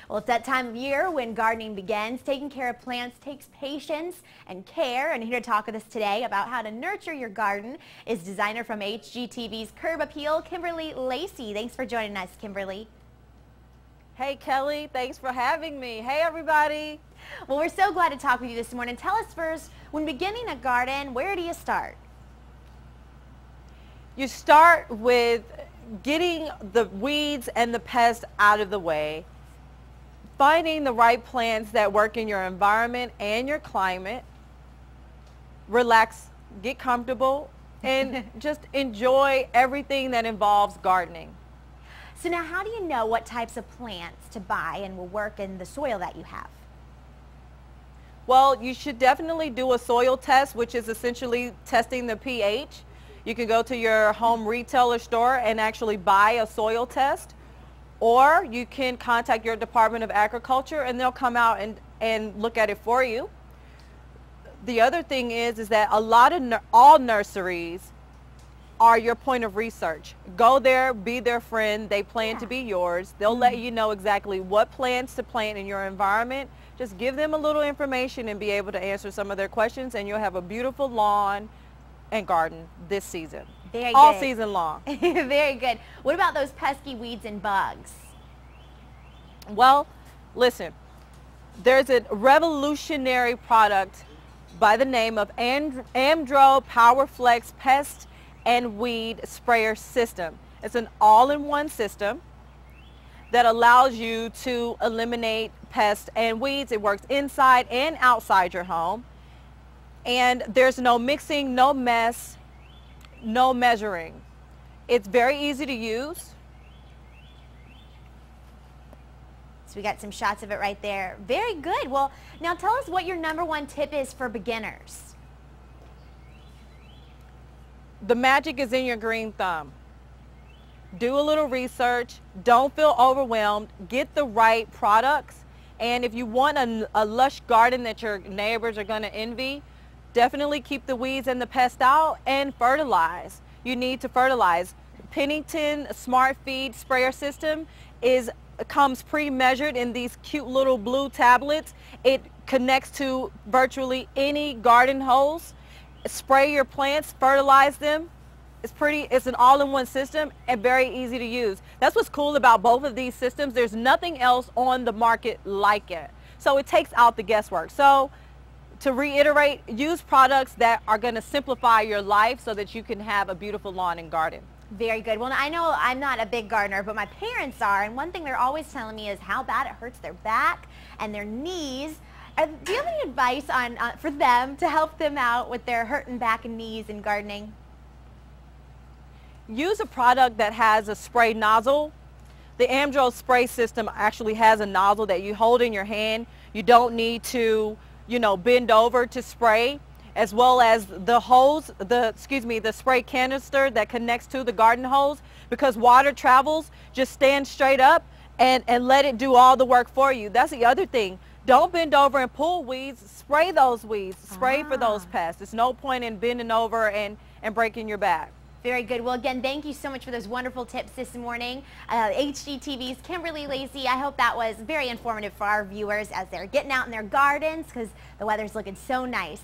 Well, it's that time of year when gardening begins. Taking care of plants takes patience and care. And here to talk with us today about how to nurture your garden is designer from HGTV's Curb Appeal, Kimberly Lacey. Thanks for joining us, Kimberly. Hey Kelly, thanks for having me. Hey everybody. Well, we're so glad to talk with you this morning. Tell us first, when beginning a garden, where do you start? You start with getting the weeds and the pests out of the way, finding the right plants that work in your environment and your climate, relax, get comfortable, and just enjoy everything that involves gardening. So now, how do you know what types of plants to buy and will work in the soil that you have? Well, you should definitely do a soil test, which is essentially testing the pH. You can go to your home retailer store and actually buy a soil test, or you can contact your Department of Agriculture and they'll come out and look at it for you. The other thing is that all nurseries are your point of research. Go there, be their friend. They plan to be yours. They'll let you know exactly what plants to plant in your environment. Just give them a little information and be able to answer some of their questions, and you'll have a beautiful lawn and garden this season. Very all good. season long. Very good. What about those pesky weeds and bugs? Well, listen, there's a revolutionary product by the name of Amdro PowerFlex Pest and Weed Sprayer System. It's an all-in-one system that allows you to eliminate pests and weeds. It works inside and outside your home. And there's no mixing, no mess, no measuring. It's very easy to use. So we got some shots of it right there. Very good. Well, now tell us what your #1 tip is for beginners. The magic is in your green thumb. Do a little research. Don't feel overwhelmed. Get the right products. And if you want a lush garden that your neighbors are going to envy, definitely keep the weeds and the pests out and fertilize. You need to fertilize. Pennington Smart Feed Sprayer System comes pre-measured in these cute little blue tablets. It connects to virtually any garden hose. Spray your plants, fertilize them. It's an all-in-one system and very easy to use. That's what's cool about both of these systems. There's nothing else on the market like it. So it takes out the guesswork. So to reiterate, use products that are going to simplify your life so that you can have a beautiful lawn and garden. Very good. Well, I know I'm not a big gardener, but my parents are, and one thing they're always telling me is how bad it hurts their back and their knees. Do you have any advice for them to help them out with their hurting back and knees in gardening? Use a product that has a spray nozzle. The Amdro spray system actually has a nozzle that you hold in your hand. You don't need to, bend over to spray, as well as the hose, the spray canister that connects to the garden hose. Because water travels, just stand straight up and let it do all the work for you. That's the other thing. Don't bend over and pull weeds. Spray those weeds. Spray for those pests. There's no point in bending over and breaking your back. Very good. Well, again, thank you so much for those wonderful tips this morning. HGTV's Kimberly Lacey. I hope that was very informative for our viewers as they're getting out in their gardens because the weather's looking so nice.